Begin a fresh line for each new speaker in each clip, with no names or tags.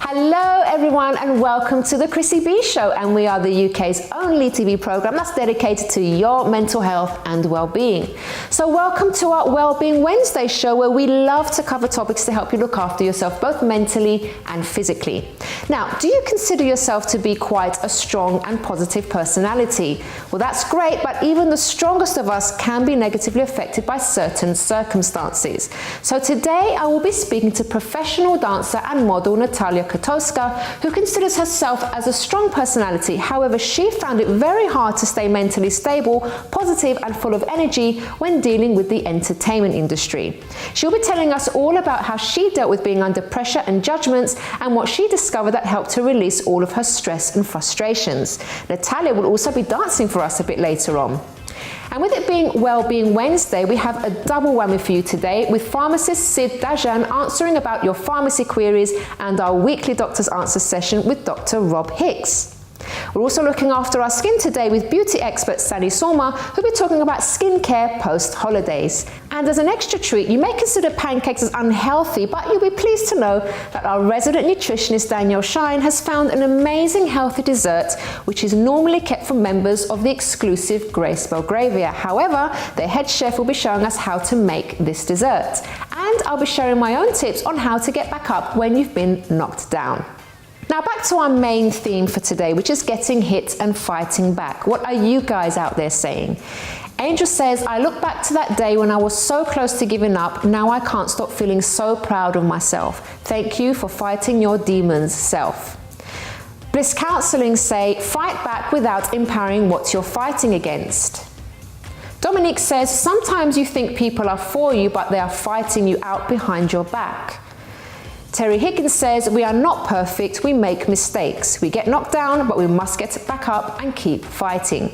Hello everyone and welcome to the Chrissy B Show, and we are the UK's only TV programme that's dedicated to your mental health and well-being. So welcome to our Wellbeing Wednesday show, where we love to cover topics to help you look after yourself both mentally and physically. Now, do you consider yourself to be quite a strong and positive personality? Well, that's great, but even the strongest of us can be negatively affected by certain circumstances. So today I will be speaking to professional dancer and model Natalia Kotowska, who considers herself as a strong personality. However, she found it very hard to stay mentally stable, positive and full of energy when dealing with the entertainment industry. She'll be telling us all about how she dealt with being under pressure and judgments, and what she discovered that helped her release all of her stress and frustrations. Natalia will also be dancing for us a bit later on. And with it being Wellbeing Wednesday, we have a double whammy for you today, with Pharmacist Sid Dajani answering about your pharmacy queries and our weekly Drs Answers session with Dr. Rob Hicks. We're also looking after our skin today with beauty expert Sanni Sorma, who'll be talking about skincare post-holidays. And as an extra treat, you may consider pancakes as unhealthy, but you'll be pleased to know that our resident nutritionist Danielle Shine has found an amazing healthy dessert, which is normally kept for members of the exclusive Grace Belgravia. However, their head chef will be showing us how to make this dessert. And I'll be sharing my own tips on how to get back up when you've been knocked down. Now back to our main theme for today, which is getting hit and fighting back. What are you guys out there saying? Angel says, I look back to that day when I was so close to giving up. Now I can't stop feeling so proud of myself. Thank you for fighting your demons, self. Bliss Counselling say, fight back without empowering what you're fighting against. Dominique says, sometimes you think people are for you, but they are fighting you out behind your back. Terry Higgins says, we are not perfect, we make mistakes. We get knocked down, but we must get back up and keep fighting.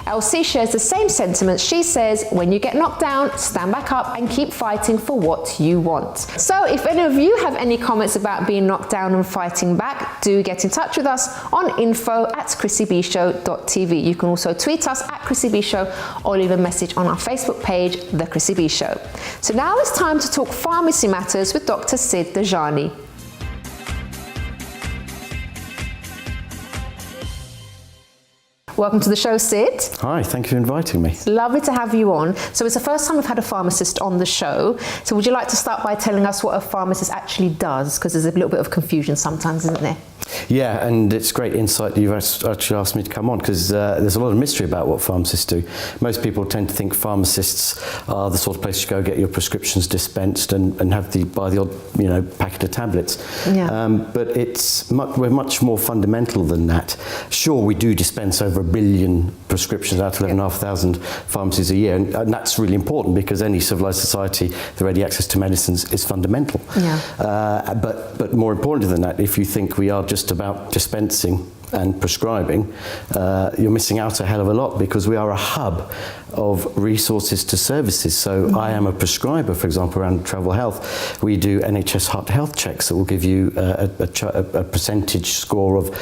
Elsie shares the same sentiments. She says, when you get knocked down, stand back up and keep fighting for what you want. So if any of you have any comments about being knocked down and fighting back, do get in touch with us on info@chrissybshow.tv. You can also tweet us at Chrissy B Show or leave a message on our Facebook page, The Chrissy B Show. So now it's time to talk pharmacy matters with Dr. Sid Dajani. Welcome to the show, Sid.
Hi, thank you for inviting me.
It's lovely to have you on. So it's the first time we've had a pharmacist on the show. So would you like to start by telling us what a pharmacist actually does? Because there's a little bit of confusion sometimes, isn't there?
Yeah, and it's great insight that you've actually asked me to come on, because there's a lot of mystery about what pharmacists do. Most people tend to think pharmacists are the sort of place you go get your prescriptions dispensed and buy the odd packet of tablets.
Yeah.
But we're much more fundamental than that. Sure, we do dispense over 1 billion prescriptions out of 11,500 pharmacies a year, and that's really important because any civilized society, the ready access to medicines is fundamental.
Yeah.
But more important than that, if you think we are just about dispensing and prescribing, you're missing out a hell of a lot, because we are a hub of resources to services. So I am a prescriber, for example, around travel health. We do NHS heart health checks that will give you a percentage score of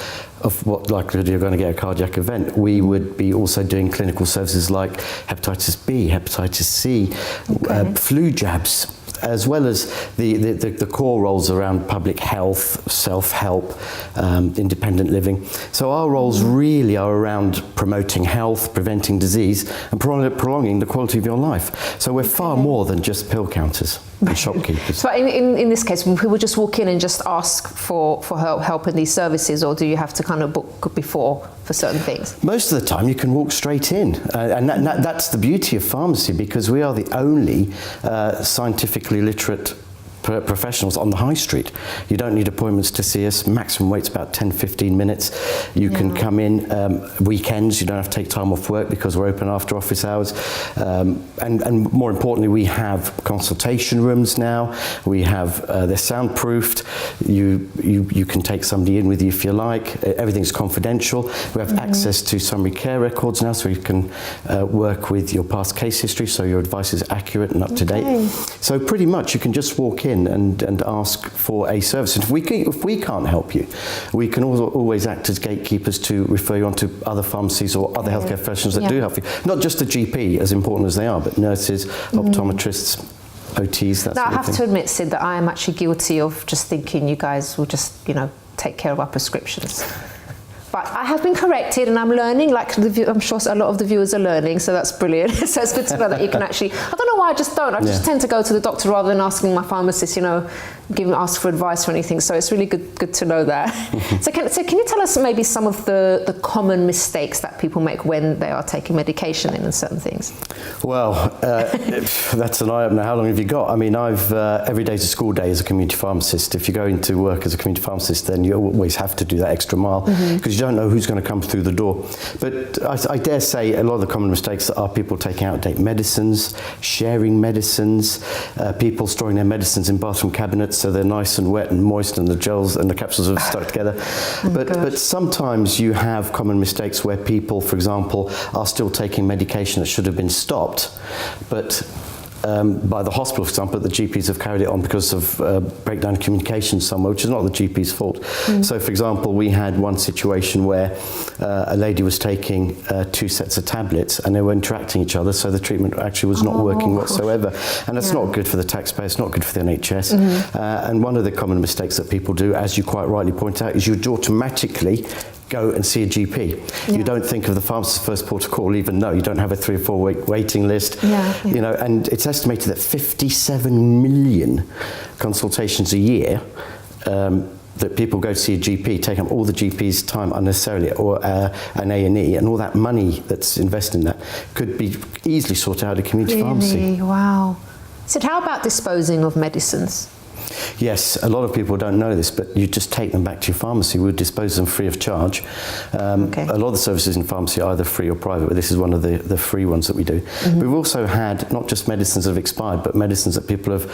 what likelihood you're going to get a cardiac event. We would be also doing clinical services like hepatitis B, hepatitis C, flu jabs, as well as the core roles around public health, self-help, independent living. So our roles really are around promoting health, preventing disease, and prolonging the quality of your life. So we're far more than just pill counters and shopkeepers.
So in this case, will people just walk in and just ask for help in these services, or do you have to kind of book before for certain things?
Most of the time you can walk straight in, and that's the beauty of pharmacy, because we are the only scientifically literate professionals on the high street. You don't need appointments to see us. Maximum wait's about 10-15 minutes. You can come in weekends. You don't have to take time off work because we're open after office hours. And more importantly, we have consultation rooms now. We have they're soundproofed. You can take somebody in with you if you like. Everything's confidential. We have access to summary care records now, so you can work with your past case history, so your advice is accurate and up to date. So pretty much you can just walk in and ask for a service. And if we can't help you, we can always act as gatekeepers to refer you on to other pharmacies or other healthcare professionals that do help you. Not just the GP, as important as they are, but nurses, optometrists, OTs, that
Now,
sort
I
of
have
thing.
to admit, Sid, that I am actually guilty of just thinking you guys will just, take care of our prescriptions. But I have been corrected, and I'm learning, I'm sure a lot of the viewers are learning, so that's brilliant. So it's good to know that you can actually, I don't know why I just don't. I just tend to go to the doctor rather than asking my pharmacist, ask for advice or anything. So it's really good to know that. So can you tell us maybe some of the common mistakes that people make when they are taking medication in certain things?
Well, that's an eye-opener. How long have you got? I mean, every day's a school day as a community pharmacist. If you go into work as a community pharmacist, then you always have to do that extra mile, because you don't know who's going to come through the door. But I dare say a lot of the common mistakes are people taking out-of-date medicines, sharing medicines, people storing their medicines in bathroom cabinets so they're nice and wet and moist and the gels and the capsules are stuck together. But sometimes you have common mistakes where people, for example, are still taking medication that should have been stopped, but by the hospital, for example, the GPs have carried it on because of breakdown in communication somewhere, which is not the GP's fault. So, for example, we had one situation where a lady was taking 2 sets of tablets and they were interacting each other, so the treatment actually was not working whatsoever. And that's not good for the taxpayer, it's not good for the NHS. And one of the common mistakes that people do, as you quite rightly point out, is you'd automatically go and see a GP. You don't think of the pharmacist's first port of call, even though you don't have a 3 or 4 week waiting list. And it's estimated that 57 million consultations a year that people go to see a GP, take up all the GP's time unnecessarily, or an A&E, and all that money that's invested in that could be easily sorted out at a community pharmacy.
Wow. So how about disposing of medicines?
Yes, a lot of people don't know this, but you just take them back to your pharmacy. We would dispose them free of charge. A lot of the services in pharmacy are either free or private, but this is one of the free ones that we do. We've also had not just medicines that have expired, but medicines that people have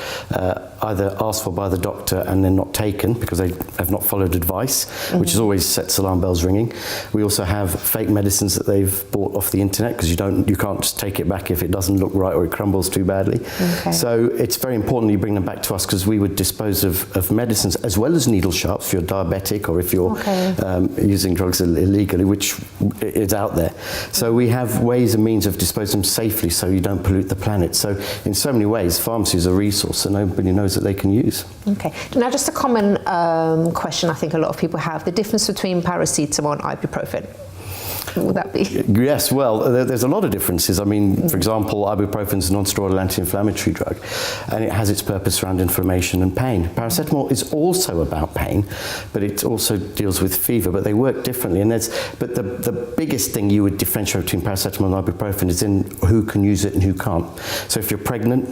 either asked for by the doctor and then not taken because they have not followed advice, which always sets alarm bells ringing. We also have fake medicines that they've bought off the internet, because you can't just take it back if it doesn't look right or it crumbles too badly. So it's very important you bring them back to us, because we would dispose of medicines as well as needle sharps if you're diabetic or if you're using drugs illegally, which is out there. So we have ways and means of disposing them safely so you don't pollute the planet. So in so many ways, pharmacy is a resource that nobody knows that they can use.
Now, just a common question I think a lot of people have, the difference between paracetamol and ibuprofen. What would that be?
Yes, well, there's a lot of differences. I mean, for example, ibuprofen is a non-steroidal anti-inflammatory drug, and it has its purpose around inflammation and pain. Paracetamol is also about pain, but it also deals with fever, but they work differently. But the biggest thing you would differentiate between paracetamol and ibuprofen is in who can use it and who can't. So if you're pregnant,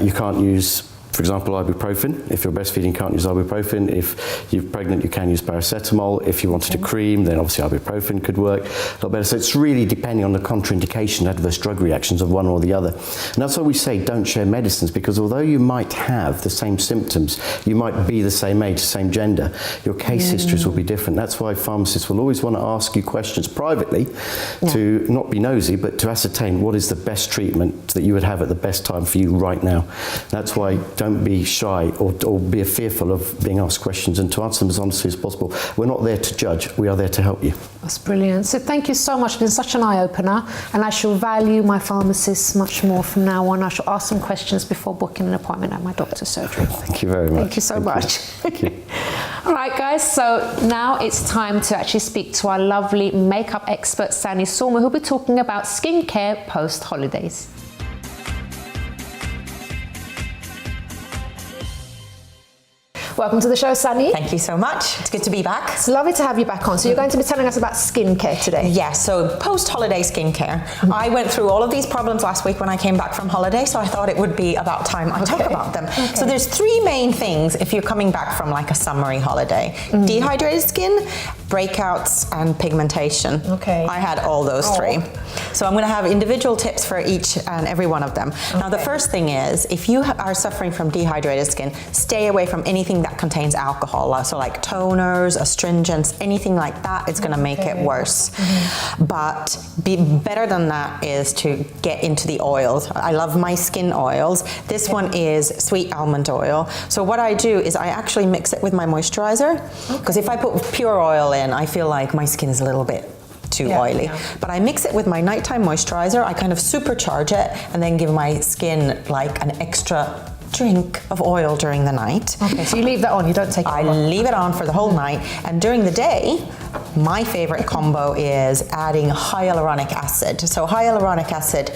you can't use, for example, ibuprofen. If you're breastfeeding, you can't use ibuprofen. If you're pregnant, you can use paracetamol. If you wanted a cream, then obviously ibuprofen could work a lot better. So it's really depending on the contraindication, adverse drug reactions of one or the other. And that's why we say don't share medicines, because although you might have the same symptoms, you might be the same age, same gender, your case histories will be different. That's why pharmacists will always want to ask you questions privately to not be nosy, but to ascertain what is the best treatment that you would have at the best time for you right now. That's why don't be shy or be fearful of being asked questions, and to answer them as honestly as possible. We're not there to judge, we are there to help you.
That's brilliant. So thank you so much. It's been such an eye-opener, and I shall value my pharmacists much more from now on. I shall ask some questions before booking an appointment at my doctor's surgery.
Thank you very much.
Thank you so much.
Thank you.
All right, guys, so now it's time to actually speak to our lovely makeup expert, Sanni Sorma, who'll be talking about skincare post-holidays. Welcome to the show, Sanni.
Thank you so much. It's good to be back.
It's lovely to have you back on. So you're going to be telling us about skincare today.
Yeah, so post-holiday skincare. I went through all of these problems last week when I came back from holiday, so I thought it would be about time I talk about them. So there's 3 main things if you're coming back from like a summery holiday. Dehydrated skin, breakouts, and pigmentation. I had all those 3. So I'm going to have individual tips for each and every one of them. Now the first thing is, if you are suffering from dehydrated skin, stay away from anything that contains alcohol, so like toners, astringents, anything like that, it's going to make it worse. But better than that is to get into the oils. I love my skin oils. This one is sweet almond oil. So what I do is I actually mix it with my moisturizer, because if I put pure oil in, I feel like my skin is a little bit too oily.
Yeah.
But I mix it with my nighttime moisturizer. I kind of supercharge it and then give my skin like an extra drink of oil during the night.
Okay, so you leave that on, you don't take it
I
off.
leave it on for the whole night, and during the day, my favorite combo is adding hyaluronic acid. So hyaluronic acid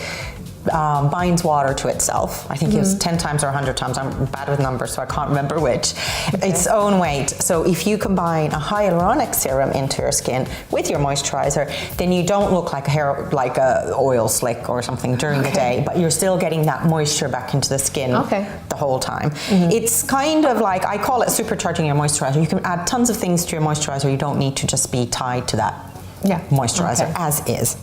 binds water to itself. I think it was 10 times or 100 times. I'm bad with numbers, so I can't remember which. Its own weight. So if you combine a hyaluronic serum into your skin with your moisturizer, then you don't look like a oil slick or something during the day, but you're still getting that moisture back into the skin the whole time. It's kind of like, I call it supercharging your moisturizer. You can add tons of things to your moisturizer. You don't need to just be tied to that moisturizer as is.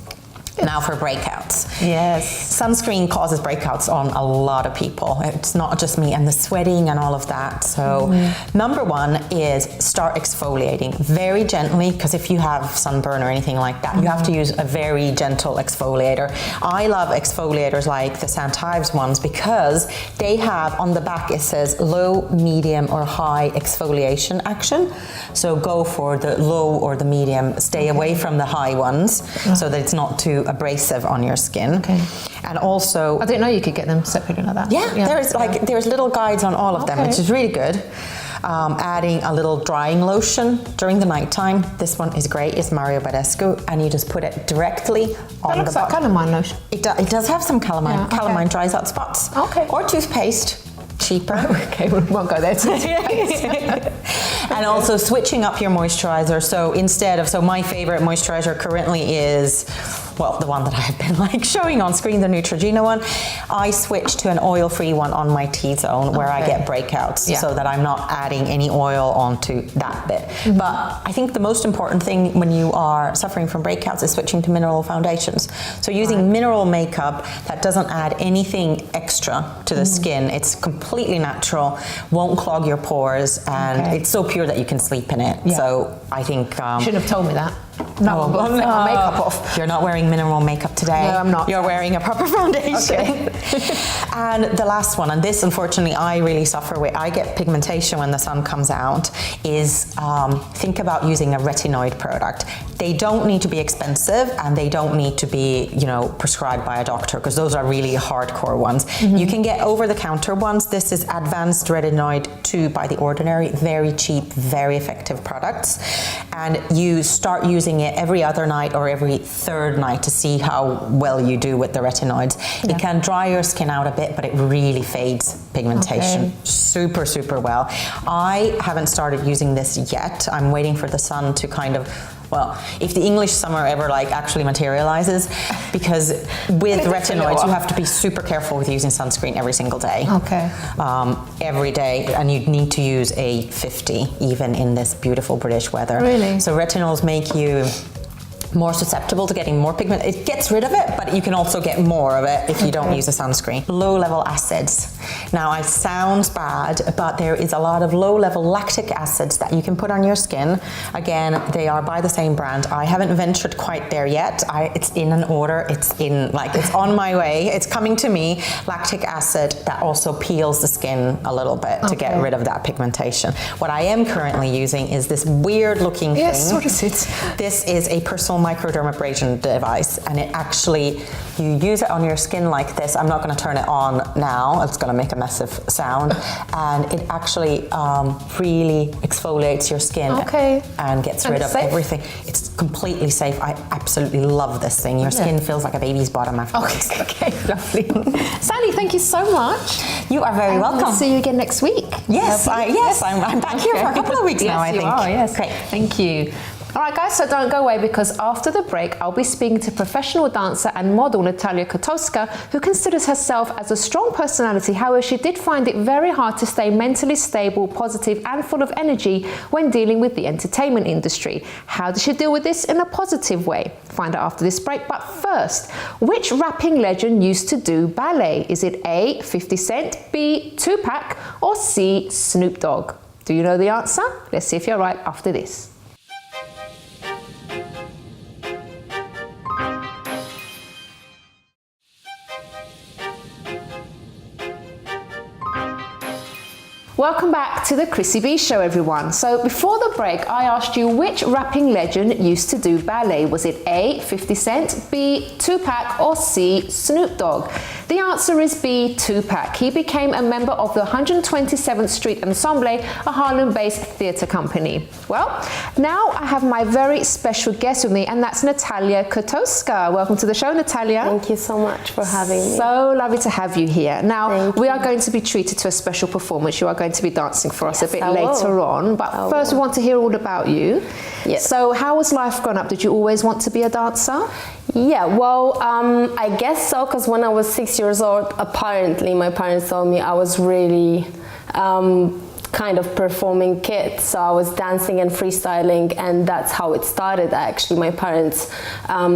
Now for breakouts.
Yes.
Sunscreen causes breakouts on a lot of people. It's not just me, and the sweating and all of that. So number one is start exfoliating very gently, because if you have sunburn or anything like that, you have to use a very gentle exfoliator. I love exfoliators like the St. Ives ones because they have on the back, it says low, medium or high exfoliation action. So go for the low or the medium, stay away from the high ones so that it's not too abrasive on your skin. And also,
I didn't know you could get them separately like that.
There's little guides on all of them, which is really good. Adding a little drying lotion during the nighttime. This one is great. It's Mario Badescu, and you just put it directly on the
looks like calamine lotion.
It does have some calamine. Calamine dries out spots. Or toothpaste. Cheaper.
Okay, we won't go there
And also switching up your moisturizer. So my favorite moisturizer currently is, well, the one that I've been showing on screen, the Neutrogena one. I switched to an oil-free one on my T-zone where I get breakouts so that I'm not adding any oil onto that bit. But I think the most important thing when you are suffering from breakouts is switching to mineral foundations. So using mineral makeup that doesn't add anything extra to the skin. It's completely natural, won't clog your pores, and it's so pure that you can sleep in it. So I think...
Shouldn't have told me that. No, I'm going to take my makeup off.
You're not wearing mineral makeup today.
No, I'm not.
You're wearing a proper foundation. And the last one, and this unfortunately I really suffer with, I get pigmentation when the sun comes out, is think about using a retinoid product. They don't need to be expensive, and they don't need to be, prescribed by a doctor, because those are really hardcore ones. You can get over-the-counter ones. This is Advanced Retinoid 2 by The Ordinary. Very cheap, very effective products. And you start using it every other night or every third night to see how well you do with the retinoids. It can dry your skin out a bit, but it really fades pigmentation super, super well. I haven't started using this yet. I'm waiting for the sun to kind of, well, if the English summer ever actually materializes, because with retinoids you have to be super careful with using sunscreen every single day. Every day, and you need to use a 50 even in this beautiful British weather.
Really?
So retinols make you more susceptible to getting more pigment. It gets rid of it, but you can also get more of it if you don't use a sunscreen. Low-level acids. Now, it sounds bad, but there is a lot of low-level lactic acids that you can put on your skin. Again, they are by the same brand. I haven't ventured quite there yet. It's in an order. It's on my way. It's coming to me. Lactic acid that also peels the skin a little bit to get rid of that pigmentation. What I am currently using is this weird-looking thing.
Yes, what is it?
This is a personal microdermabrasion device, and it actually, you use it on your skin like this. I'm not going to turn it on now. It's going to make a massive sound, and it actually really exfoliates your skin and gets rid of everything. It's completely safe. I absolutely love this thing. Your skin feels like a baby's bottom afterwards.
Okay, lovely. Sanni, thank you so much.
You are very welcome.
We'll see you again next week.
Yes, I'm back here for a couple of weeks now, I think.
Yes,
great.
Thank you. All right, guys, so don't go away, because after the break, I'll be speaking to professional dancer and model Natalia Kotowska, who considers herself as a strong personality. However, she did find it very hard to stay mentally stable, positive, and full of energy when dealing with the entertainment industry. How did she deal with this in a positive way? Find out after this break. But first, which rapping legend used to do ballet? Is it A, 50 Cent, B, Tupac, or C, Snoop Dogg? Do you know the answer? Let's see if you're right after this. Welcome Welcome back to the Chrissy B Show, everyone. So before the break, I asked you which rapping legend used to do ballet. Was it A, 50 Cent, B, Tupac, or C, Snoop Dogg? The answer is B, Tupac. He became a member of the 127th Street Ensemble, a Harlem-based theatre company. Well, now I have my very special guest with me, and that's Natalia Kotowska. Welcome to the show, Natalia.
Thank you so much for having me.
So lovely to have you here. Now, we are going to be treated to a special performance. You are going to be dancing for us a bit later on. But first, we want to hear all about you.
Yes.
So how was life growing up? Did you always want to be a dancer?
Yeah, well, I guess so, because when I was 6 years old, apparently my parents told me I was really kind of performing kid. So I was dancing and freestyling, and that's how it started. Actually, my parents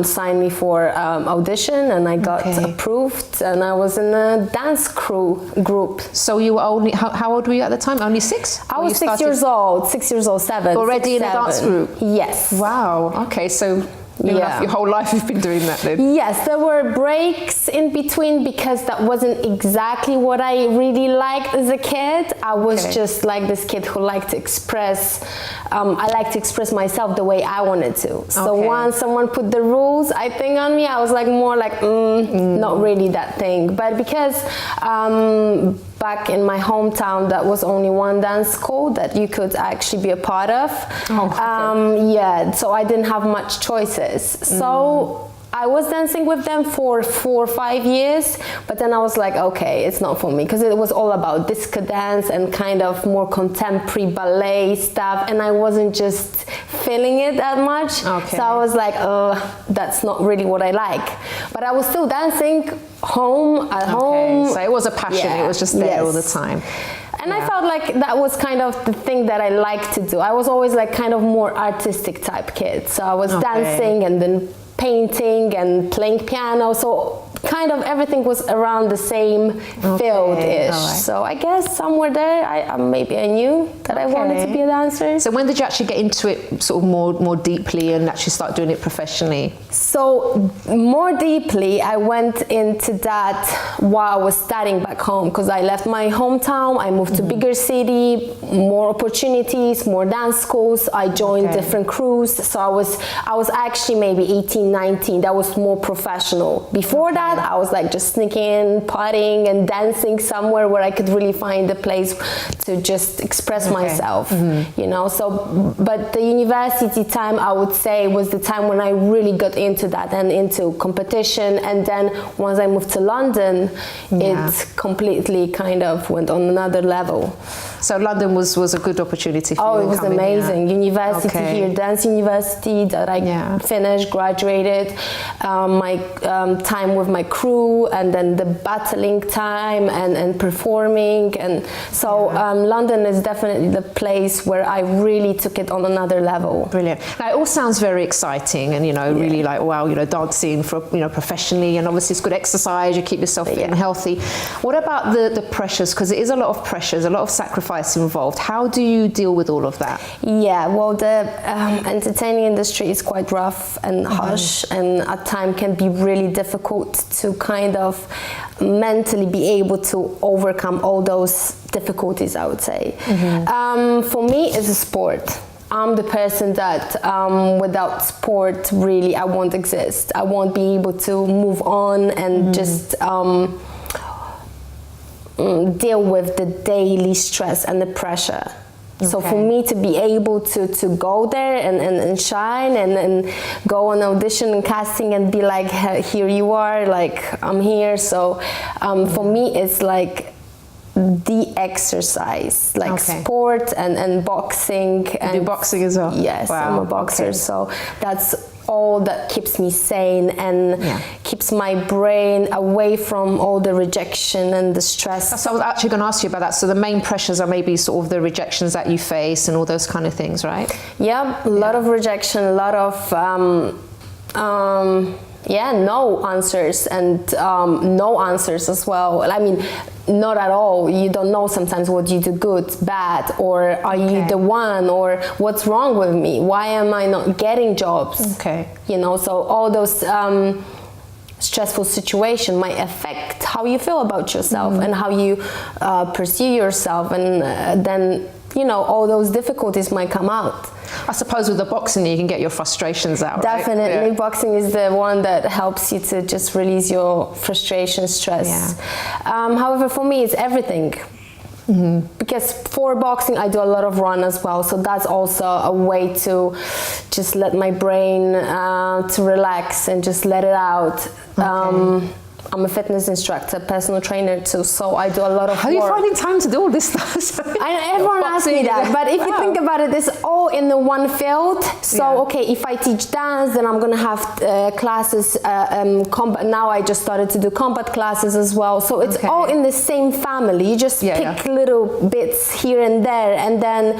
signed me for audition, and I got approved, and I was in a dance group.
So you were only, how old were you at the time? Only 6?
I was 6 years old, 7.
Already in a dance group?
Yes.
Wow, okay, so your whole life you've been doing that then?
Yes, there were breaks in between because that wasn't exactly what I really liked as a kid. I was just like this kid who liked to express, I like to express myself the way I wanted to. So once someone put the rules, I think, on me, I was like more like, not really that thing. But because back in my hometown, that was only one dance school that you could actually be a part of. Yeah, so I didn't have much choices. So I was dancing with them for 4 or 5 years, but then I was like, okay, it's not for me, because it was all about disco dance and kind of more contemporary ballet stuff, and I wasn't just feeling it that much. So I was like, that's not really what I like. But I was still dancing at home.
So it was a passion, it was just there all the time.
And I felt like that was kind of the thing that I liked to do. I was always like kind of more artistic type kid. So I was dancing and then painting and playing piano. So kind of everything was around the same field-ish. So I guess somewhere there, maybe I knew that I wanted to be a dancer.
So when did you actually get into it sort of more deeply and actually start doing it professionally?
So more deeply, I went into that while I was studying back home, because I left my hometown, I moved to bigger city, more opportunities, more dance schools. I joined different crews. So I was actually maybe 18, 19. That was more professional. Before that, I was like just sneaking, partying and dancing somewhere where I could really find a place to just express myself, you know. So, but the university time, I would say, was the time when I really got into that and into competition. And then once I moved to London, it completely kind of went on another level.
So London was a good opportunity for you.
Oh, it was amazing. University here, dance university that I finished, graduated. My time with my crew, and then the battling time and performing. And so London is definitely the place where I really took it on another level.
Brilliant. Now it all sounds very exciting, and really like, wow, dancing for professionally, and obviously it's good exercise. You keep yourself fit and healthy. What about the pressures? Because it is a lot of pressures, a lot of sacrifice involved. How do you deal with all of that?
Yeah, well, the entertaining industry is quite rough and harsh, and at times can be really difficult to kind of mentally be able to overcome all those difficulties, I would say. For me, it's a sport. I'm the person that without sport, really, I won't exist. I won't be able to move on and just deal with the daily stress and the pressure. So for me to be able to go there and shine and go on audition and casting and be like, here you are, like, I'm here. So for me, it's like the exercise, like sport and boxing. And
you do boxing as well?
Yes, I'm a boxer. So that's all that keeps me sane and keeps my brain away from all the rejection and the stress.
So I was actually going to ask you about that. So the main pressures are maybe sort of the rejections that you face and all those kind of things, right?
Yeah, a lot of rejection, a lot of no answers, and no answers as well. I mean, not at all. You don't know sometimes what you do good, bad, or are you the one, or what's wrong with me? Why am I not getting jobs? So all those stressful situation might affect how you feel about yourself and how you pursue yourself, and then all those difficulties might come out.
I suppose with the boxing you can get your frustrations out,
Definitely.
right? Yeah.
Boxing is the one that helps you to just release your frustration, stress. However, for me it's everything. Because for boxing I do a lot of run as well, so that's also a way to just let my brain to relax and just let it out. I'm a fitness instructor, personal trainer too, so I do a lot of
How are you finding time to do all this stuff?
Everyone asks me that, but if you think about it, it's all in the one field. So, okay, if I teach dance, then I'm going to have classes, combat. Now I just started to do combat classes as well. So it's all in the same family. You just pick little bits here and there, and then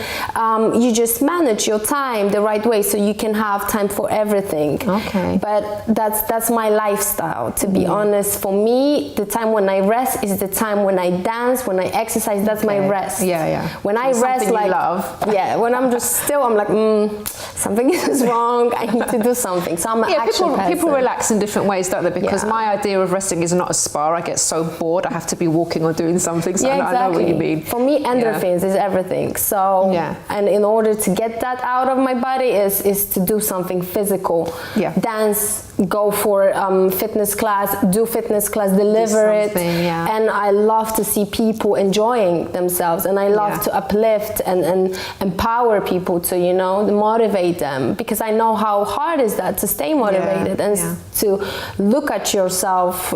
you just manage your time the right way so you can have time for everything.
Okay.
But that's my lifestyle, to be honest. For me, the time when I rest is the time when I dance, when I exercise. That's my rest. When I rest, like, when I'm just still, I'm like, something is wrong. I need to do something. So I'm an action person.
People relax in different ways, don't they? Because my idea of resting is not a spa. I get so bored. I have to be walking or doing something. So I know what you mean.
For me, endorphins is everything. So, and in order to get that out of my body is to do something physical. Dance, go for fitness class, do fitness class, deliver it. And I love to see people enjoying themselves, and I love to uplift and empower people to, motivate them, because I know how hard is that to stay motivated and to look at yourself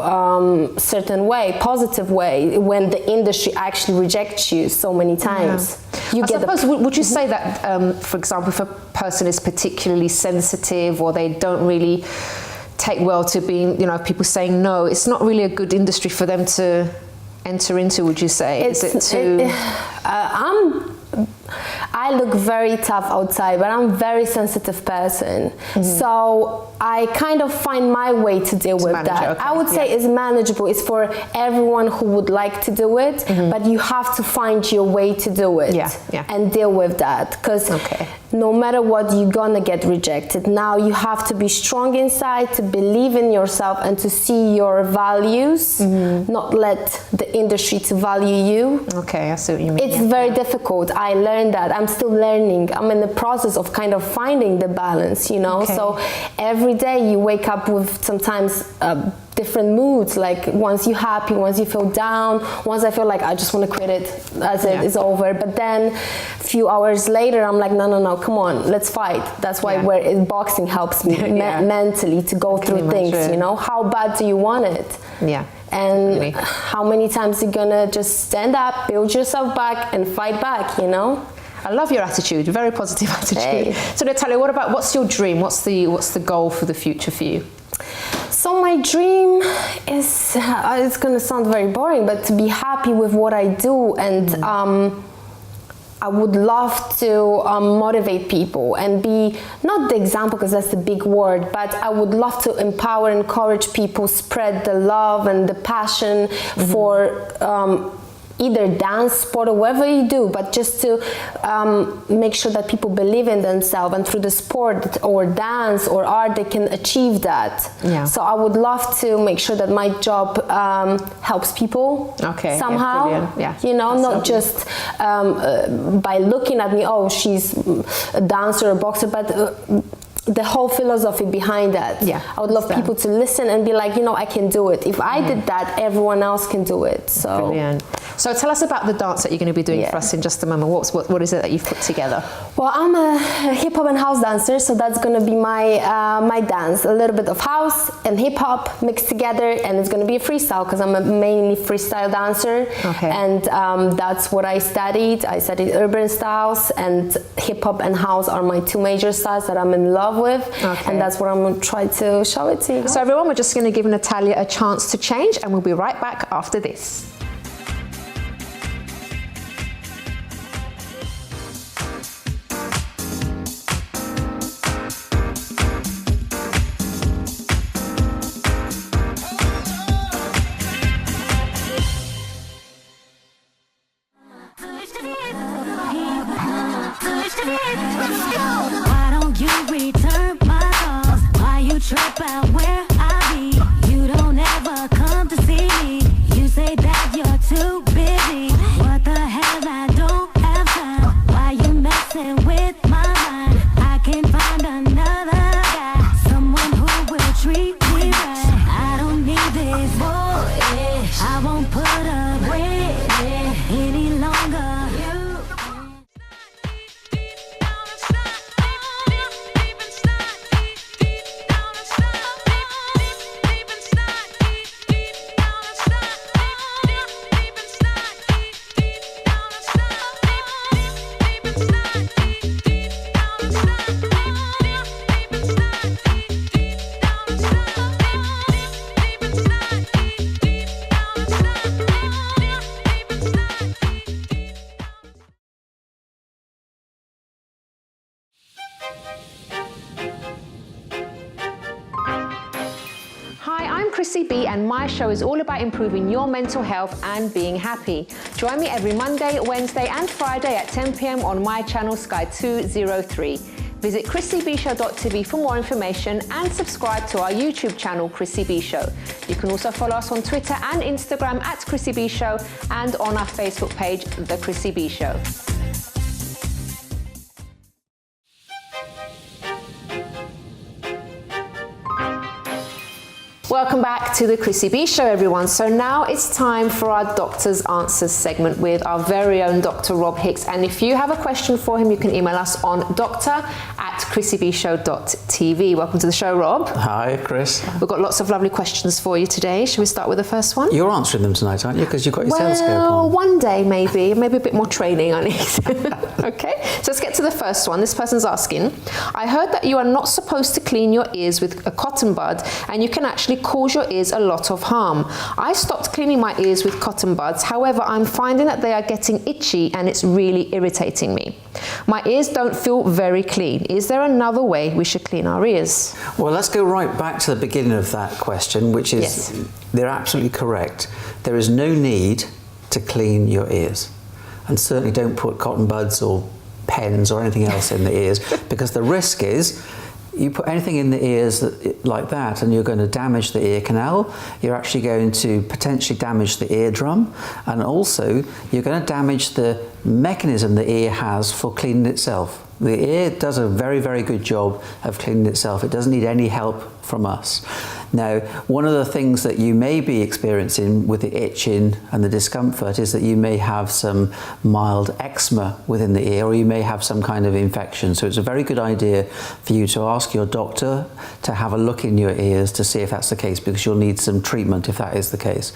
certain way, positive way, when the industry actually rejects you so many times.
Would you say that, for example, if a person is particularly sensitive or they don't really take well to being, people saying no, it's not really a good industry for them to enter into, would you say? I look very tough outside, but I'm a very sensitive person. So I kind of find my way to deal with that. I would say it's manageable. It's for everyone who would like to do it, but you have to find your way to do it and deal with that. Because no matter what, you're gonna get rejected. Now you have to be strong inside, to believe in yourself and to see your values, not let the industry to value you. Okay, I see what you mean.
It's very difficult. I learned that. I'm still learning. I'm in the process of kind of finding the balance, So every day you wake up with sometimes different moods, like once you're happy, once you feel down, once I feel like I just want to quit it, that's it, it's over. But then a few hours later I'm like, no, come on, let's fight. That's why boxing helps me mentally to go through things, How bad do you want it? And how many times you're gonna just stand up, build yourself back and fight back,
I love your attitude, very positive attitude. So Natalia, what's your dream? What's the goal for the future for you?
So my dream is, it's going to sound very boring, but to be happy with what I do, and I would love to motivate people and be, not the example because that's the big word, but I would love to empower, encourage people, spread the love and the passion for either dance, sport, or whatever you do, but just to make sure that people believe in themselves, and through the sport or dance or art they can achieve that. So I would love to make sure that my job helps people somehow, not just by looking at me, oh, she's a dancer or a boxer, but the whole philosophy behind that. I would love people to listen and be like, I can do it. If I did that, everyone else can do it. So
brilliant. So tell us about the dance that you're going to be doing for us in just a moment. What is it that you've put together? Well,
I'm a hip hop and house dancer, so that's going to be my my dance. A little bit of house and hip hop mixed together, and it's going to be a freestyle because I'm a mainly freestyle dancer. And that's what I studied. I studied urban styles, and hip hop and house are my two major styles that I'm in love with, and that's what I'm going to try to show it to you guys.
So everyone, we're just going to give Natalia a chance to change, and we'll be right back after this.
Why don't you return my calls? Why you trip out where I be? You don't
I'm Chrissy B, and my show is all about improving your mental health and being happy. Join me every Monday, Wednesday and Friday at 10 p.m. on my channel Sky 203. Visit chrissybshow.tv for more information and subscribe to our YouTube channel, Chrissy B Show. You can also follow us on Twitter and Instagram at Chrissy B Show and on our Facebook page, The Chrissy B Show. Welcome back to the Chrissy B Show, everyone. So now it's time for our Drs Answers segment with our very own Dr. Rob Hicks. And if you have a question for him, you can email us on doctor@chrissybshow.tv. Welcome to the show, Rob.
Hi, Chris.
We've got lots of lovely questions for you today. Shall we start with the first one?
You're answering them tonight, aren't you? Because you've got your stethoscope
Well,
on.
one day maybe a bit more training I need. Okay, so let's get to the first one. This person's asking, I heard that you are not supposed to clean your ears with a cotton bud and you can actually cause your ears a lot of harm. I stopped cleaning my ears with cotton buds, however I'm finding that they are getting itchy and it's really irritating me. My ears don't feel very clean. Is there another way we should clean our ears?
Well, let's go right back to the beginning of that question, which is,
Yes.
They're absolutely correct. There is no need to clean your ears. And certainly don't put cotton buds or pens or anything else in the ears, because the risk is you put anything in the ears like that and you're going to damage the ear canal, you're actually going to potentially damage the eardrum, and also you're going to damage the mechanism the ear has for cleaning itself. The ear does a very, very good job of cleaning itself. It doesn't need any help from us. Now, one of the things that you may be experiencing with the itching and the discomfort is that you may have some mild eczema within the ear, or you may have some kind of infection. So it's a very good idea for you to ask your doctor to have a look in your ears to see if that's the case, because you'll need some treatment if that is the case.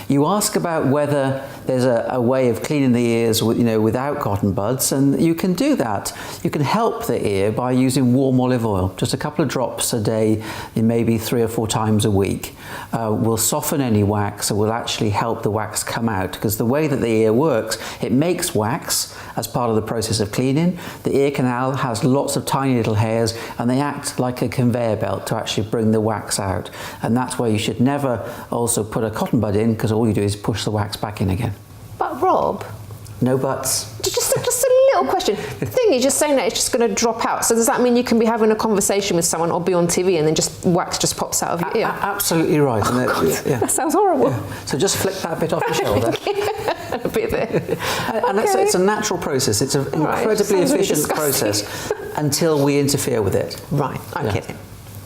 You ask about whether there's a way of cleaning the ears without cotton buds, and you can do that. You can help the ear by using warm olive oil. Just a couple of drops a day, maybe 3 or 4 times a week, will soften any wax. It will actually help the wax come out, because the way that the ear works, it makes wax as part of the process of cleaning. The ear canal has lots of tiny little hairs and they act like a conveyor belt to actually bring the wax out. And that's why you should never also put a cotton bud in, because all you do is push the wax back in again.
But Rob,
no buts.
Just a little question. The thing is, you're saying that it's just going to drop out. So does that mean you can be having a conversation with someone or be on TV and then just wax just pops out of your ear?
Absolutely right.
Oh, God.
Yeah.
That sounds horrible.
Yeah. So just flick that bit off your shoulder.
A bit there.
And it's a natural process. It's an incredibly efficient process until we interfere with it.
Right, I get it.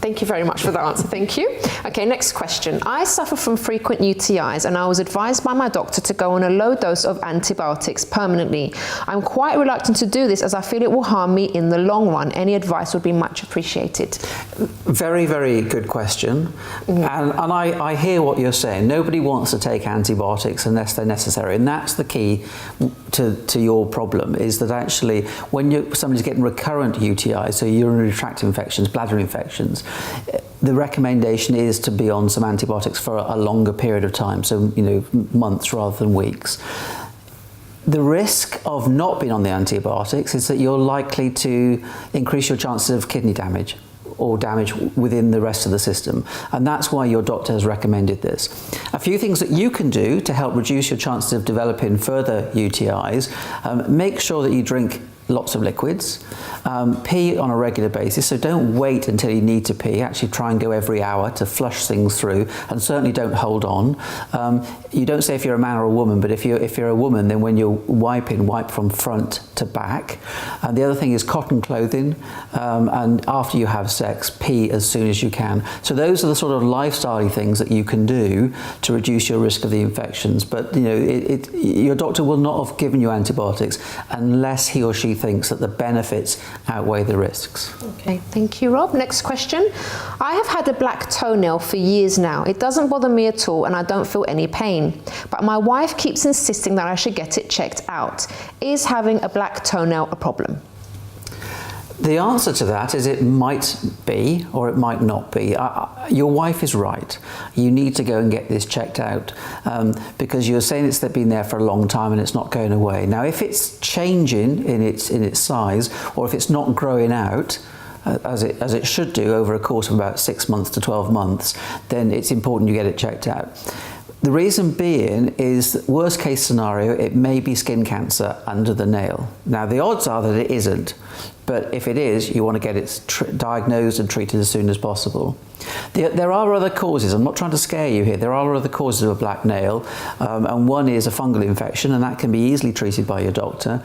Thank you very much for that answer, thank you. Okay, next question. I suffer from frequent UTIs and I was advised by my doctor to go on a low dose of antibiotics permanently. I'm quite reluctant to do this as I feel it will harm me in the long run. Any advice would be much appreciated.
Very, very good question. And I hear what you're saying. Nobody wants to take antibiotics unless they're necessary. And that's the key to your problem, is that actually when somebody's getting recurrent UTIs, so urinary tract infections, bladder infections, the recommendation is to be on some antibiotics for a longer period of time, so months rather than weeks. The risk of not being on the antibiotics is that you're likely to increase your chances of kidney damage or damage within the rest of the system, and that's why your doctor has recommended this. A few things that you can do to help reduce your chances of developing further UTIs: make sure that you drink lots of liquids, pee on a regular basis, so don't wait until you need to pee. Actually try and go every hour to flush things through, and certainly don't hold on. You don't say if you're a man or a woman, but if you're a woman, then when you're wiping, wipe from front to back. And the other thing is cotton clothing, and after you have sex, pee as soon as you can. So those are the sort of lifestyle things that you can do to reduce your risk of the infections. But your doctor will not have given you antibiotics unless he or she thinks that the benefits outweigh the risks.
Okay, thank you, Rob. Next question. I have had a black toenail for years now. It doesn't bother me at all and I don't feel any pain. But my wife keeps insisting that I should get it checked out. Is having a black toenail a problem?
The answer to that is it might be or it might not be. Your wife is right. You need to go and get this checked out, because you're saying it's been there for a long time and it's not going away. Now, if it's changing in its size, or if it's not growing out, as it should do over a course of about 6 months to 12 months, then it's important you get it checked out. The reason being is, worst case scenario, it may be skin cancer under the nail. Now, the odds are that it isn't, but if it is, you want to get it diagnosed and treated as soon as possible. There are other causes. I'm not trying to scare you here. There are other causes of a black nail, and one is a fungal infection, and that can be easily treated by your doctor.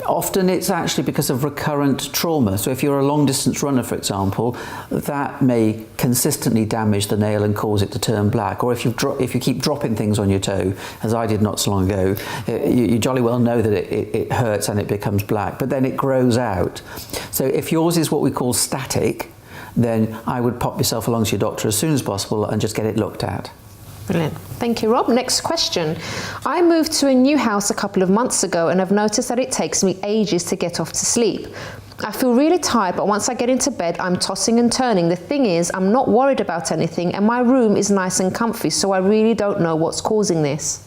Often it's actually because of recurrent trauma. So if you're a long-distance runner, for example, that may consistently damage the nail and cause it to turn black. Or if you keep dropping things on your toe, as I did not so long ago, you jolly well know that it hurts and it becomes black, but then it grows out. So if yours is what we call static, then I would pop yourself along to your doctor as soon as possible and just get it looked at.
Brilliant. Thank you, Rob. Next question. I moved to a new house a couple of months ago and I've noticed that it takes me ages to get off to sleep. I feel really tired, but once I get into bed, I'm tossing and turning. The thing is, I'm not worried about anything and my room is nice and comfy, so I really don't know what's causing this.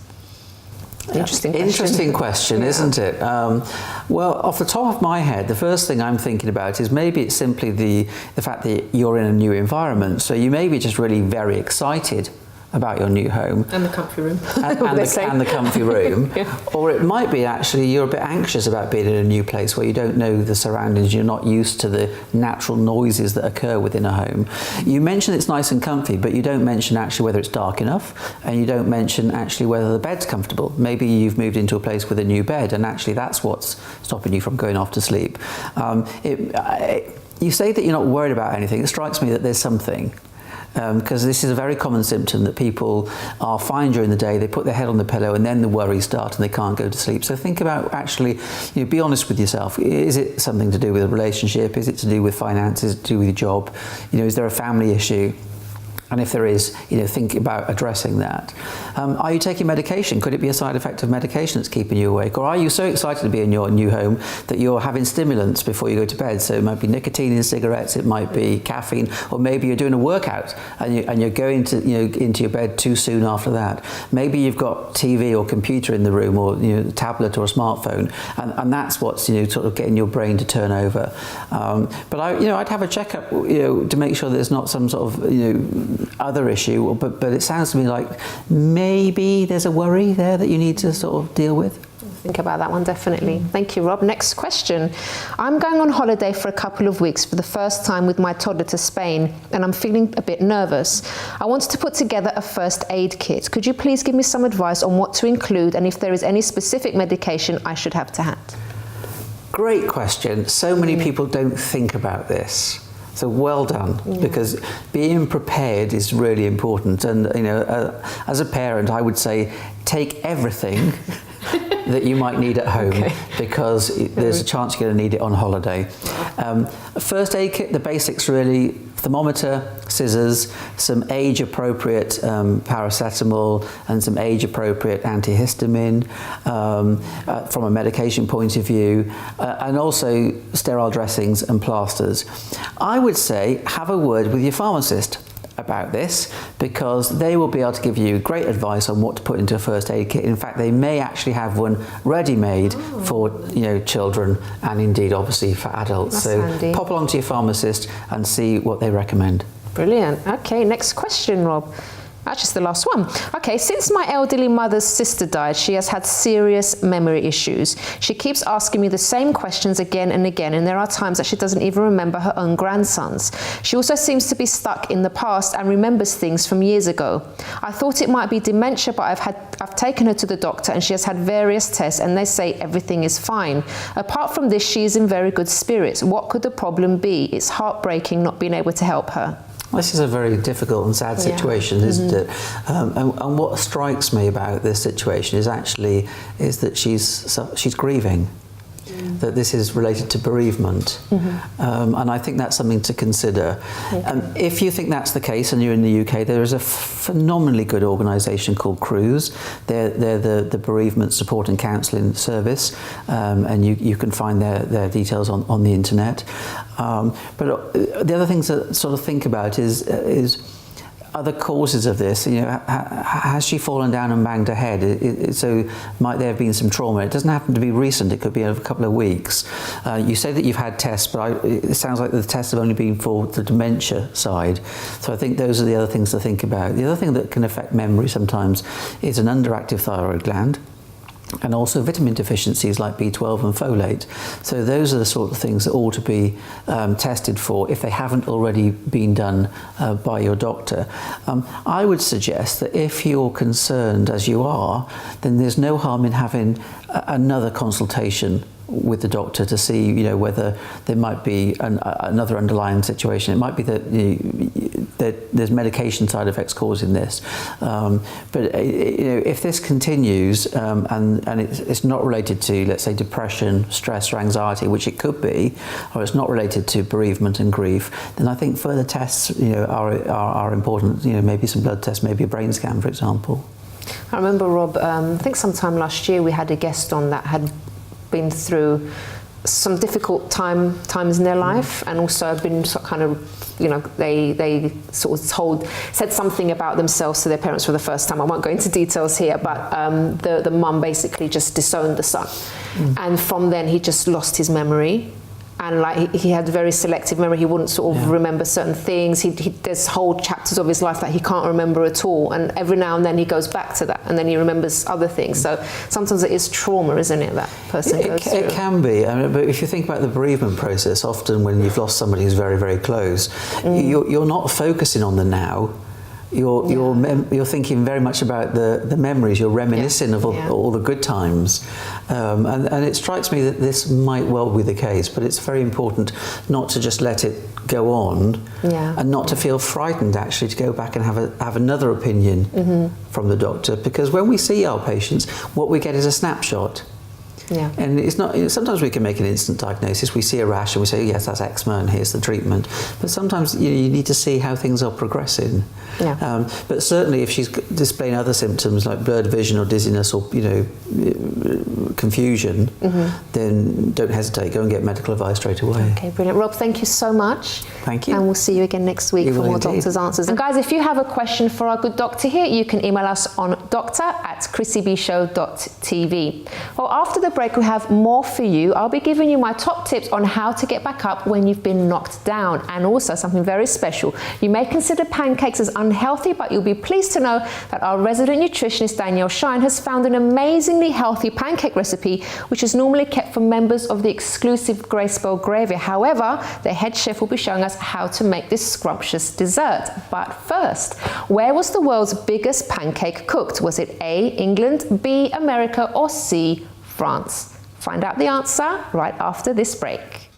Interesting question, isn't it? Well, off the top of my head, the first thing I'm thinking about is maybe it's simply the fact that you're in a new environment. So you may be just really very excited about your new home.
And the comfy room.
And the comfy room.
Yeah.
Or it might be actually you're a bit anxious about being in a new place where you don't know the surroundings, you're not used to the natural noises that occur within a home. You mention it's nice and comfy, but you don't mention actually whether it's dark enough, and you don't mention actually whether the bed's comfortable. Maybe you've moved into a place with a new bed, and actually that's what's stopping you from going off to sleep. You say that you're not worried about anything. It strikes me that there's something. Because this is a very common symptom that people are fine during the day, they put their head on the pillow and then the worries start and they can't go to sleep. So think about actually, be honest with yourself. Is it something to do with a relationship? Is it to do with finances? Is it to do with your job? Is there a family issue? And if there is, think about addressing that. Are you taking medication? Could it be a side effect of medication that's keeping you awake? Or are you so excited to be in your new home that you're having stimulants before you go to bed? So it might be nicotine in cigarettes, it might be caffeine, or maybe you're doing a workout and you're going to, into your bed too soon after that. Maybe you've got TV or computer in the room, or tablet or a smartphone, and that's what's sort of getting your brain to turn over. But I'd have a checkup, to make sure there's not some sort of other issue, but it sounds to me like maybe there's a worry there that you need to sort of deal with.
Think about that one, definitely. Thank you, Rob. Next question. I'm going on holiday for a couple of weeks for the first time with my toddler to Spain, and I'm feeling a bit nervous. I wanted to put together a first aid kit. Could you please give me some advice on what to include and if there is any specific medication I should have to hand? Great
question. So many people don't think about this. So well done, because being prepared is really important. And as a parent, I would say take everything that you might need at home, because there's a chance you're going to need it on holiday. First aid kit, the basics really: thermometer, scissors, some age-appropriate paracetamol, and some age-appropriate antihistamine from a medication point of view, and also sterile dressings and plasters. I would say have a word with your pharmacist about this, because they will be able to give you great advice on what to put into a first aid kit. In fact, they may actually have one ready-made for children, and indeed obviously for adults. That's so handy. Pop along to your pharmacist and see what they recommend. Brilliant. Okay, next question, Rob. Actually, it's the last one. Okay, since my elderly mother's sister died, she has had serious memory issues. She keeps asking me the same questions again and again, and there are times that she doesn't even remember her own grandsons. She also seems to be stuck in the past and remembers things from years ago. I thought it might be dementia, but I've taken her to the doctor and she has had various tests and they say everything is fine. Apart from this, she is in very good spirits. What could the problem be? It's heartbreaking not being able to help her. This is a very difficult and sad situation, isn't it? And what strikes me about this situation is that she's grieving. That this is related to bereavement, and I think that's something to consider. If you think that's the case and you're in the UK, there is a phenomenally good organisation called CRUISE. They're the bereavement support and counselling service, and you can find their details on the internet. But the other things to sort of think about is other causes of this? Has she fallen down and banged her head? So might there have been some trauma? It doesn't happen to be recent. It could be over a couple of weeks. You say that you've had tests, but it sounds like the tests have only been for the dementia side. So I think those are the other things to think about. The other thing that can affect memory sometimes is an underactive thyroid gland, and also vitamin deficiencies like B12 and folate. So those are the sort of things that ought to be tested for if they haven't already been done by your doctor. I would suggest that if you're concerned, as you are, then there's no harm in having another consultation with the doctor to see, whether there might be another underlying situation. It might be that there's medication side effects causing this. But if this continues and it's not related to, let's say, depression, stress, or anxiety, which it could be, or it's not related to bereavement and grief, then I think further tests, are important. Maybe some blood tests, maybe a brain scan, for example.
I remember, Rob, I think sometime last year we had a guest on that had been through some difficult times in their life, and also been sort of kind of, they sort of said something about themselves to their parents for the first time. I won't go into details here, but the mum basically just disowned the son, and from then he just lost his memory. And like he had very selective memory. He wouldn't sort of remember certain things. There's whole chapters of his life that he can't remember at all. And every now and then he goes back to that, and then he remembers other things. So sometimes it is trauma, isn't it, that person goes through?
It can be. But if you think about the bereavement process, often when you've lost somebody who's very, very close, you're not focusing on the now. You're thinking very much about the memories. You're reminiscing of all the good times, and it strikes me that this might well be the case. But it's very important not to just let it go on, and not to feel frightened actually to go back and have another opinion from the doctor, because when we see our patients, what we get is a snapshot.
Yeah.
And it's not. Sometimes we can make an instant diagnosis. We see a rash and we say, yes, that's eczema, and here's the treatment. But sometimes you need to see how things are progressing.
Yeah.
But certainly, if she's displaying other symptoms like blurred vision or dizziness or confusion, then don't hesitate. Go and get medical advice straight away.
Okay, brilliant. Rob, thank you so much.
Thank you.
And we'll see you again next week for more
indeed.
Doctor's Answers. And guys, if you have a question for our good doctor here, you can email us on doctor@chrissybshow.tv. Well, after the break, we have more for you. I'll be giving you my top tips on how to get back up when you've been knocked down, and also something very special. You may consider pancakes as unhealthy, but you'll be pleased to know that our resident nutritionist Danielle Shine has found an amazingly healthy pancake recipe, which is normally kept for members of the exclusive Grace Belgravia. However, the head chef will be showing us how to make this scrumptious dessert. But first, where was the world's biggest pancake cooked? Was it A, England, B, America, or C, France? Find out the answer right after this break.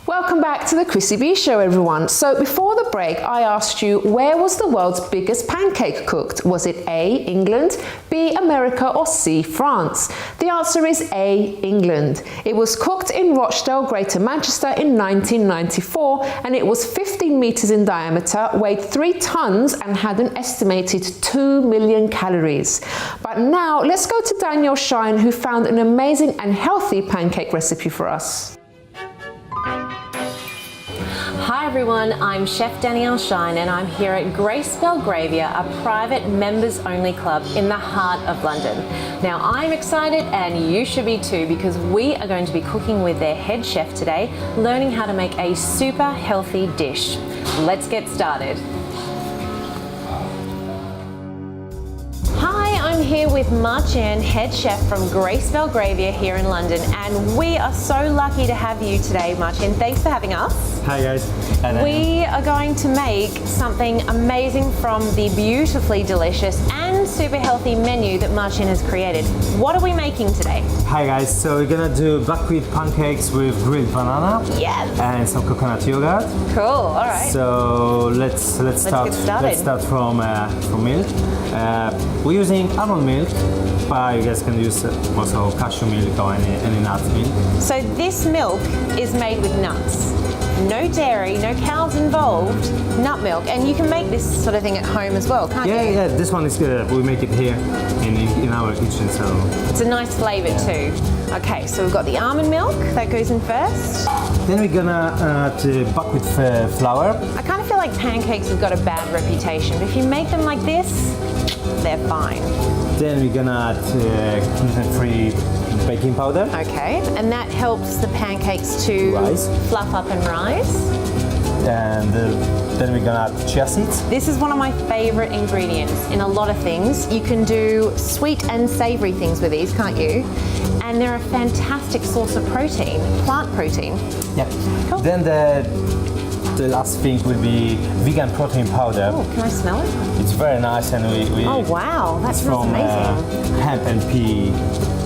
Welcome back to the Chrissy B Show, everyone. So before the break, I asked you, where was the world's biggest pancake cooked? Was it A, England, B, America, or C, France? The answer is A, England. It was cooked in Rochdale, Greater Manchester in 1994, and it was 15 meters in diameter, weighed 3 tons, and had an estimated 2 million calories. But now let's go to Danielle Shine, who found an amazing and healthy pancake recipe for us.
Hi everyone, I'm Chef Danielle Shine and I'm here at Grace Belgravia, a private members-only club in the heart of London. Now I'm excited and you should be too, because we are going to be cooking with their head chef today, learning how to make a super healthy dish. Let's get started. I'm here with Marcin, head chef from Grace Belgravia here in London, and we are so lucky to have you today, Marcin. Thanks for having us.
Hi guys.
We are going to make something amazing from the beautifully delicious and super healthy menu that Marcin has created. What are we making today?
Hi guys, so we're gonna do buckwheat pancakes with grilled banana.
Yes.
And some coconut yogurt.
Cool, all right.
So let's start.
Get started.
Let's start from milk. We're using almond milk, but you guys can use also cashew milk or any nut milk.
So this milk is made with nuts. no dairy, no cows involved, nut milk, and you can make this sort of thing at home as well, can't you?
Yeah, this one is good. We make it here in our kitchen, so.
It's a nice flavour too. Okay, so we've got the almond milk, that goes in first.
Then we're gonna add buckwheat flour.
I kind of feel like pancakes have got a bad reputation, but if you make them like this, they're fine.
Then we're gonna add gluten-free baking powder.
Okay, and that helps the pancakes to
Rise.
fluff up and rise.
And then we're gonna add chia seeds.
This is one of my favorite ingredients in a lot of things. You can do sweet and savory things with these, can't you? And they're a fantastic source of protein, plant protein.
Yeah.
Cool.
Then the last thing will be vegan protein powder.
Oh, can I smell it?
It's very nice, and we
Oh wow, that
it's
smells
from
amazing.
hemp and pea,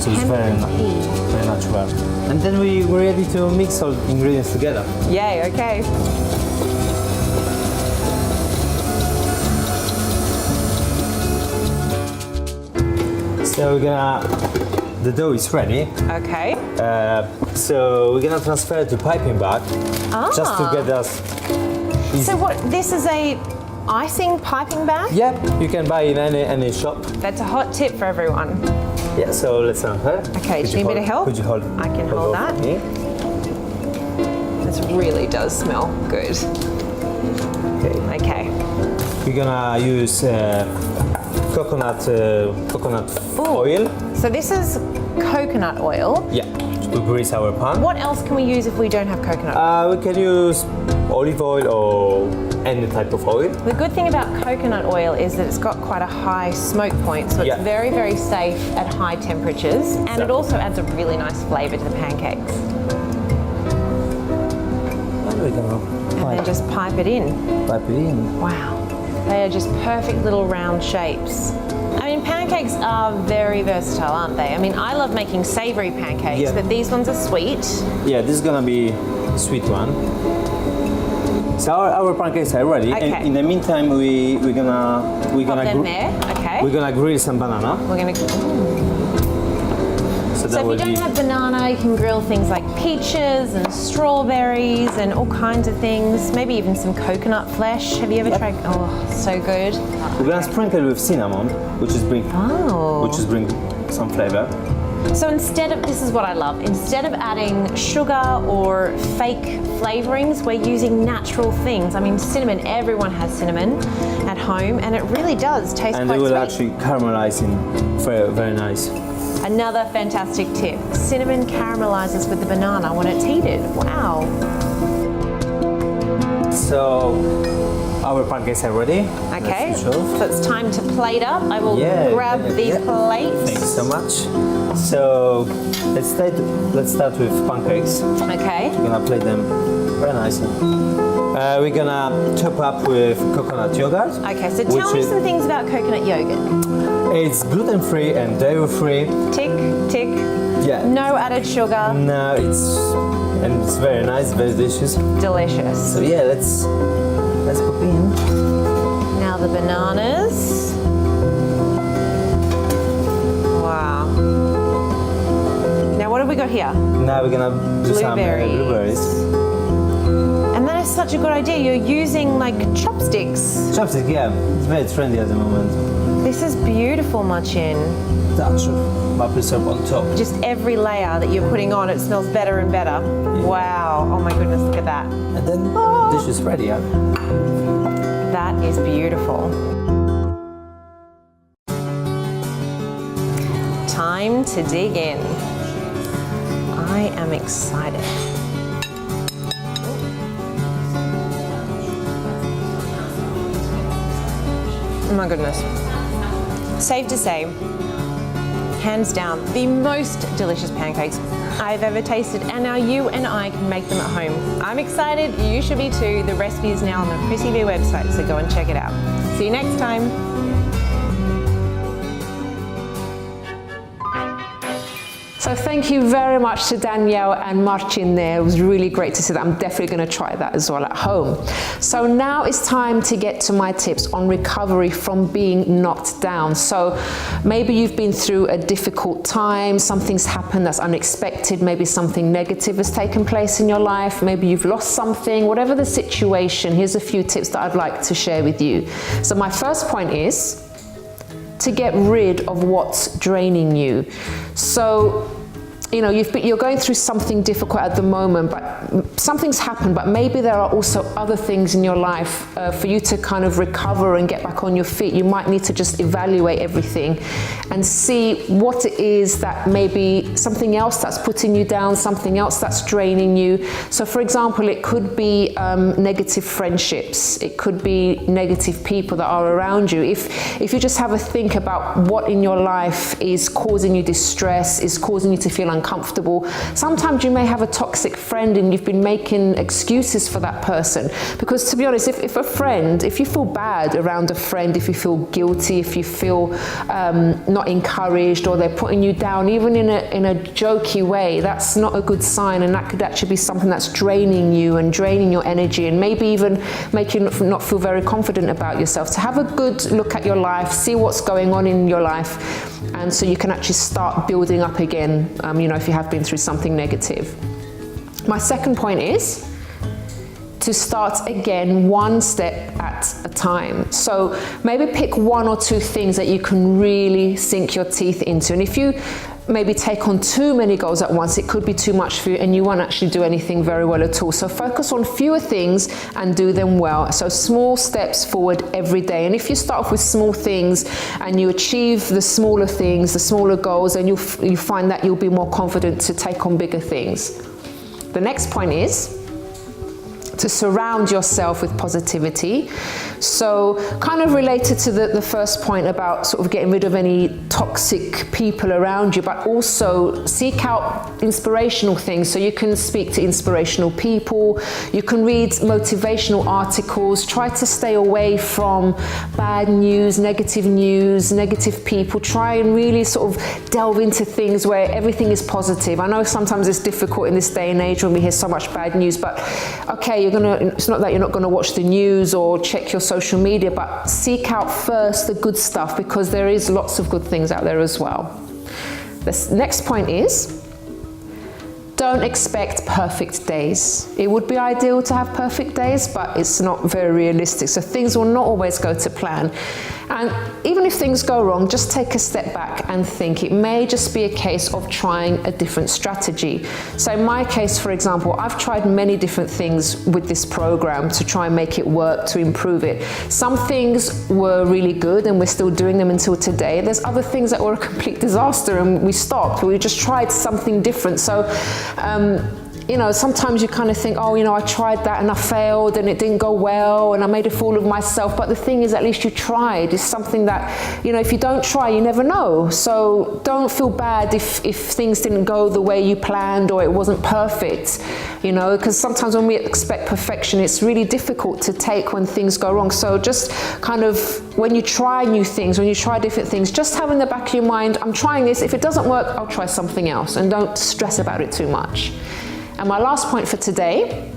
so it's
Hemp
very
and pea.
very natural. And then we're ready to mix all ingredients together.
Yay, okay.
So the dough is ready.
Okay.
So we're gonna transfer it to piping bag, just to get us.
So what, this is a icing piping bag?
Yeah, you can buy in any shop.
That's a hot tip for everyone.
Yeah, so let's transfer.
Okay, do you need a bit of help?
Could you hold?
I can hold that.
me?
This really does smell good.
Okay.
Okay.
We're gonna use coconut oil.
So this is coconut oil.
Yeah, to grease our pan.
What else can we use if we don't have coconut oil?
We can use olive oil or any type of oil.
The good thing about coconut oil is that it's got quite a high smoke point, so it's
Yeah.
very, very safe at high temperatures, and it also adds a really nice flavour to the pancakes.
And we're gonna
And then just pipe it in.
pipe it in.
Wow, they are just perfect little round shapes. I mean, pancakes are very versatile, aren't they? I mean, I love making savoury pancakes,
Yeah.
but these ones are sweet.
Yeah, this is gonna be a sweet one. So our pancakes are ready.
Okay.
And in the meantime, we're gonna
Pop them there, okay.
we're gonna grill some banana.
We're gonna.
So
So
that
if you
will
don't
be.
have banana, you can grill things like peaches and strawberries and all kinds of things. Maybe even some coconut flesh. Have you ever tried? Oh, so good.
We're gonna sprinkle with cinnamon, which is bring some flavor.
So instead of, this is what I love, instead of adding sugar or fake flavorings, we're using natural things. I mean, cinnamon, everyone has cinnamon at home, and it really does taste
And
quite
they will
sweet.
actually caramelize in very, very nice.
Another fantastic tip. Cinnamon caramelizes with the banana when it's heated. Wow.
So our pancakes are ready.
Okay,
Let's switch off.
so it's time to plate up. I will
Yeah,
grab
yeah,
the
yeah.
plate.
Thank you so much. So let's start with pancakes.
Okay.
We're gonna plate them very nicely. We're gonna top up with coconut yogurt.
Okay, so tell
which
me
is-
some things about coconut yogurt.
It's gluten-free and dairy-free.
Tick, tick.
Yeah.
No added sugar.
No, it's very nice, very delicious.
Delicious.
So yeah, let's pop in.
Now the bananas. Wow. Now what have we got here?
Now we're gonna do some blueberries.
And that is such a good idea. You're using like chopsticks.
Chopstick, yeah, it's very trendy at the moment.
This is beautiful, Machin.
Touch of maple syrup on top.
Just every layer that you're putting on, it smells better and better. Wow. Oh my goodness, look at that.
And then dish is ready. Yeah.
That is beautiful. Time to dig in. I am excited. Oh my goodness. Safe to say, hands down, the most delicious pancakes I've ever tasted, and now you and I can make them at home. I'm excited, you should be too. The recipe is now on the Chrissy V website, so go and check it out. See you next time.
So So thank you very much to Danielle and Marcin there. It was really great to see that. I'm definitely going to try that as well at home. So now it's time to get to my tips on recovery from being knocked down. So maybe you've been through a difficult time, something's happened that's unexpected, maybe something negative has taken place in your life, maybe you've lost something, whatever the situation, here's a few tips that I'd like to share with you. So my first point is to get rid of what's draining you. So, you know, you're going through something difficult at the moment, but something's happened, but maybe there are also other things in your life for you to kind of recover and get back on your feet. You might need to just evaluate everything and see what it is that maybe something else that's putting you down, something else that's draining you. So for example, it could be negative friendships. It could be negative people that are around you. If you just have a think about what in your life is causing you distress, is causing you to feel uncomfortable. Sometimes you may have a toxic friend and you've been making excuses for that person. Because to be honest, if you feel bad around a friend, if you feel guilty, if you feel not encouraged, or they're putting you down, even in a jokey way, that's not a good sign, and that could actually be something that's draining you and draining your energy, and maybe even make you not feel very confident about yourself. So have a good look at your life, see what's going on in your life, and so you can actually start building up again, you know, if you have been through something negative. My second point is to start again one step at a time. So maybe pick one or two things that you can really sink your teeth into. And if you maybe take on too many goals at once, it could be too much for you and you won't actually do anything very well at all. So focus on fewer things and do them well. So small steps forward every day. And if you start off with small things and you achieve the smaller things, the smaller goals, and you find that you'll be more confident to take on bigger things. The next point is to surround yourself with positivity. So kind of related to the first point about sort of getting rid of any toxic people around you, but also seek out inspirational things. So you can speak to inspirational people, you can read motivational articles, try to stay away from bad news, negative people. Try and really sort of delve into things where everything is positive. I know sometimes it's difficult in this day and age when we hear so much bad news, but okay, it's not that you're not going to watch the news or check your social media, but seek out first the good stuff, because there is lots of good things out there as well. The next point is, don't expect perfect days. It would be ideal to have perfect days, but it's not very realistic. So things will not always go to plan. And even if things go wrong, just take a step back and think. It may just be a case of trying a different strategy. So in my case, for example, I've tried many different things with this program to try and make it work, to improve it. Some things were really good and we're still doing them until today. There's other things that were a complete disaster and we stopped. We just tried something different. So, you know, sometimes you kind of think, oh, you know, I tried that and I failed and it didn't go well and I made a fool of myself. But the thing is, at least you tried. It's something that, you know, if you don't try, you never know. So don't feel bad if things didn't go the way you planned or it wasn't perfect, you know, because sometimes when we expect perfection, it's really difficult to take when things go wrong. So just kind of, when you try new things, when you try different things, just have in the back of your mind, I'm trying this. If it doesn't work, I'll try something else, and don't stress about it too much. And my last point for today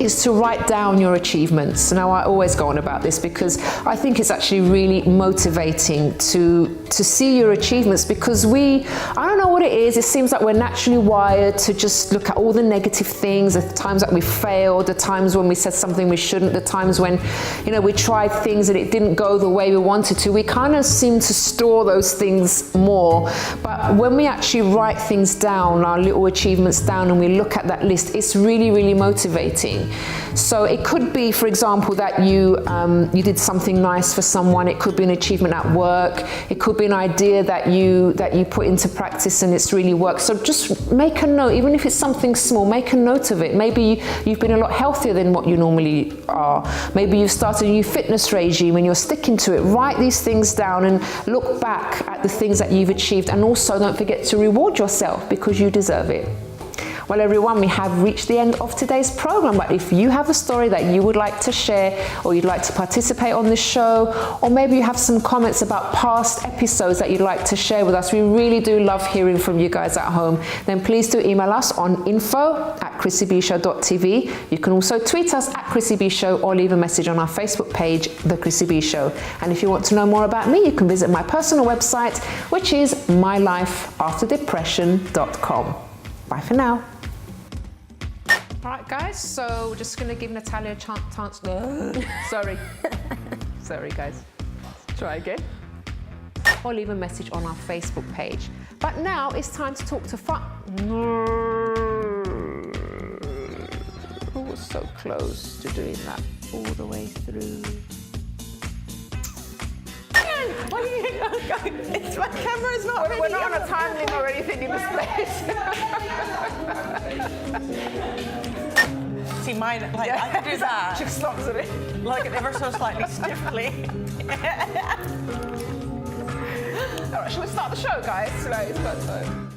is to write down your achievements. Now, I always go on about this because I think it's actually really motivating to see your achievements, because I don't know what it is, it seems like we're naturally wired to just look at all the negative things, the times that we failed, the times when we said something we shouldn't, the times when, you know, we tried things and it didn't go the way we wanted to. We kind of seem to store those things more. But when we actually write things down, our little achievements down, and we look at that list, it's really, really motivating. So it could be, for example, that you did something nice for someone. It could be an achievement at work. It could be an idea that you put into practice and it's really worked. So just make a note, even if it's something small, make a note of it. Maybe you've been a lot healthier than what you normally are. Maybe you've started a new fitness regime and you're sticking to it. Write these things down and look back at the things that you've achieved. And also don't forget to reward yourself, because you deserve it. Well, everyone, we have reached the end of today's program, but if you have a story that you would like to share, or you'd like to participate on this show, or maybe you have some comments about past episodes that you'd like to share with us, we really do love hearing from you guys at home, then please do email us on info@chrissybshow.tv. You can also tweet us at Chrissy B Show or leave a message on our Facebook page, The Chrissy B Show. And if you want to know more about me, you can visit my personal website, which is mylifeafterdepression.com. Bye for now. All right, guys, so we're just going to give Natalia a chance. Sorry. Sorry, guys. Try again. Or leave a message on our Facebook page. But now it's time to talk to Who was so close to doing that all the way through?
What are you going? It's my camera's not ready.
We're not on a time limit or anything in this place.
See, mine, like, I can do that.
She stops at it.
Like, ever so slightly stiffly.
All right, shall we start the show, guys? Today's got time.